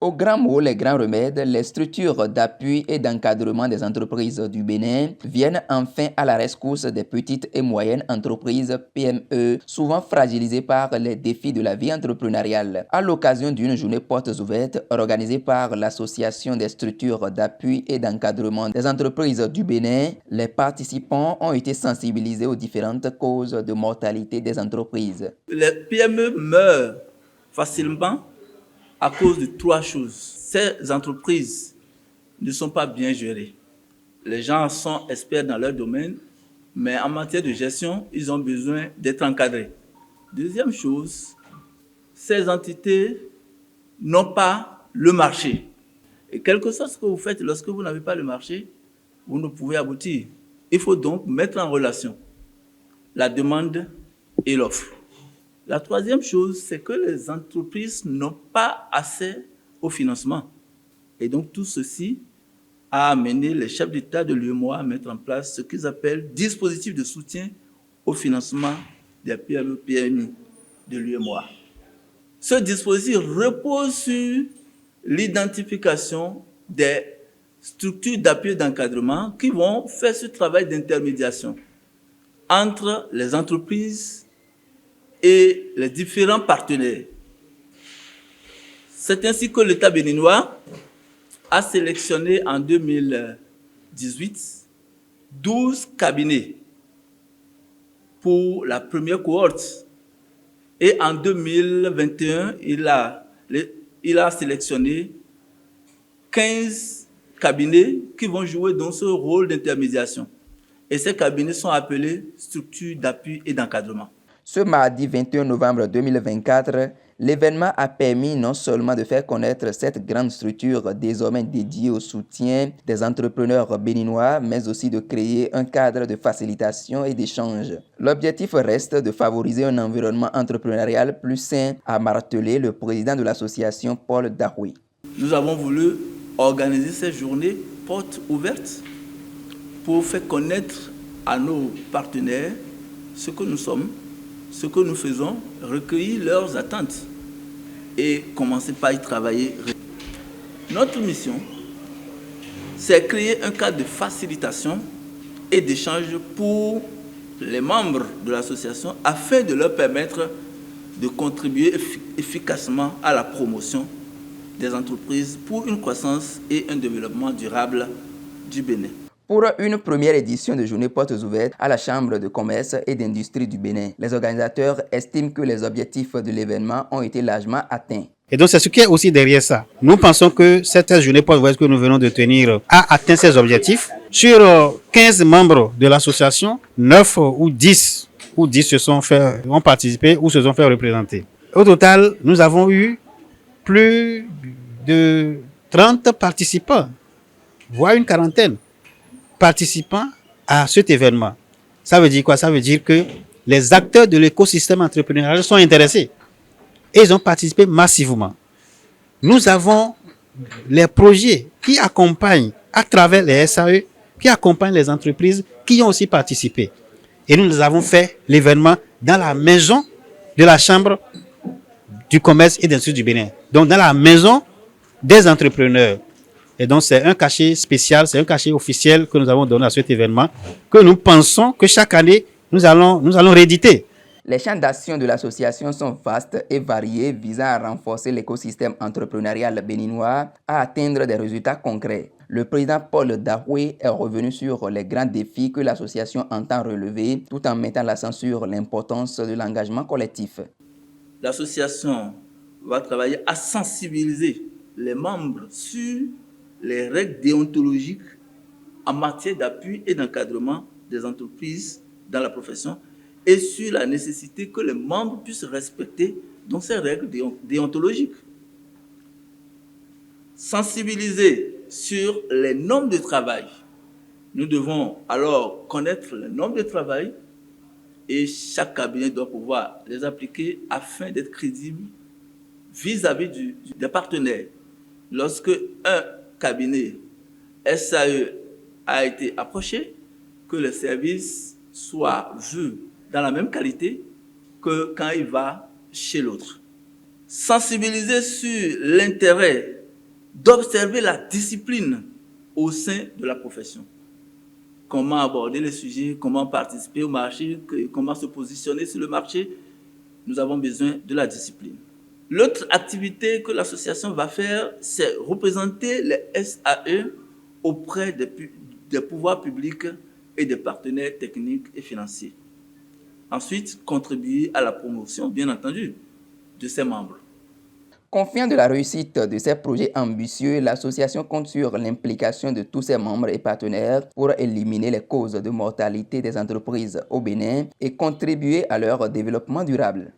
Au grand mot, les grands remèdes, les structures d'appui et d'encadrement des entreprises du Bénin viennent enfin à la rescousse des petites et moyennes entreprises PME, souvent fragilisées par les défis de la vie entrepreneuriale. À l'occasion d'une journée portes ouvertes organisée par l'Association des structures d'appui et d'encadrement des entreprises du Bénin, les participants ont été sensibilisés aux différentes causes de mortalité des entreprises. Les PME meurent facilement à cause de trois choses. Ces entreprises ne sont pas bien gérées. Les gens sont experts dans leur domaine, mais en matière de gestion, ils ont besoin d'être encadrés. Deuxième chose, ces entités n'ont pas le marché. Et quelque chose que vous faites lorsque vous n'avez pas le marché, vous ne pouvez aboutir. Il faut donc mettre en relation la demande et l'offre. La troisième chose, c'est que les entreprises n'ont pas accès au financement. Et donc tout ceci a amené les chefs d'État de l'UEMOA à mettre en place ce qu'ils appellent dispositif de soutien au financement des PME-PMI de l'UEMOA. Ce dispositif repose sur l'identification des structures d'appui et d'encadrement qui vont faire ce travail d'intermédiation entre les entreprises et les différents partenaires. C'est ainsi que l'État béninois a sélectionné en 2018 12 cabinets pour la première cohorte. Et en 2021, il a sélectionné 15 cabinets qui vont jouer dans ce rôle d'intermédiation. Et ces cabinets sont appelés structures d'appui et d'encadrement. Ce mardi 21 novembre 2024, l'événement a permis non seulement de faire connaître cette grande structure désormais dédiée au soutien des entrepreneurs béninois, mais aussi de créer un cadre de facilitation et d'échange. L'objectif reste de favoriser un environnement entrepreneurial plus sain, a martelé le président de l'association Paul Dahoui. Nous avons voulu organiser cette journée portes ouvertes pour faire connaître à nos partenaires ce que nous sommes, ce que nous faisons, recueillir leurs attentes et commencer par y travailler. Notre mission, c'est créer un cadre de facilitation et d'échange pour les membres de l'association afin de leur permettre de contribuer efficacement à la promotion des entreprises pour une croissance et un développement durable du Bénin. Pour une première édition de Journée Portes Ouvertes à la Chambre de commerce et d'industrie du Bénin, les organisateurs estiment que les objectifs de l'événement ont été largement atteints. Et donc, c'est ce qui est aussi derrière ça. Nous pensons que cette journée Portes Ouvertes que nous venons de tenir a atteint ses objectifs. Sur 15 membres de l'association, 9 ou 10 ont participé ou se sont fait représenter. Au total, nous avons eu plus de 30 participants, voire une quarantaine participants à cet événement. Ça veut dire quoi? Ça veut dire que les acteurs de l'écosystème entrepreneurial sont intéressés et ils ont participé massivement. Nous avons les projets qui accompagnent à travers les SAE, qui accompagnent les entreprises qui ont aussi participé. Et nous avons fait l'événement dans la maison de la Chambre du commerce et d'industrie du Bénin. Donc dans la maison des entrepreneurs. Et donc, c'est un cachet spécial, c'est un cachet officiel que nous avons donné à cet événement, que nous pensons que chaque année, nous allons rééditer. Les champs d'action de l'association sont vastes et variés, visant à renforcer l'écosystème entrepreneurial béninois, à atteindre des résultats concrets. Le président Paul Dahoui est revenu sur les grands défis que l'association entend relever, tout en mettant l'accent sur l'importance de l'engagement collectif. L'association va travailler à sensibiliser les membres sur les règles déontologiques en matière d'appui et d'encadrement des entreprises dans la profession et sur la nécessité que les membres puissent respecter donc ces règles déontologiques. Sensibiliser sur les normes de travail. Nous devons alors connaître les normes de travail et chaque cabinet doit pouvoir les appliquer afin d'être crédible vis-à-vis des partenaires. Lorsque un cabinet SAE a été approché, que le service soit vu dans la même qualité que quand il va chez l'autre. Sensibiliser sur l'intérêt d'observer la discipline au sein de la profession. Comment aborder les sujets, comment participer au marché, comment se positionner sur le marché. Nous avons besoin de la discipline. L'autre activité que l'association va faire, c'est représenter les SAE auprès des pouvoirs publics et des partenaires techniques et financiers. Ensuite, contribuer à la promotion, bien entendu, de ses membres. Confiant de la réussite de ces projets ambitieux, l'association compte sur l'implication de tous ses membres et partenaires pour éliminer les causes de mortalité des entreprises au Bénin et contribuer à leur développement durable.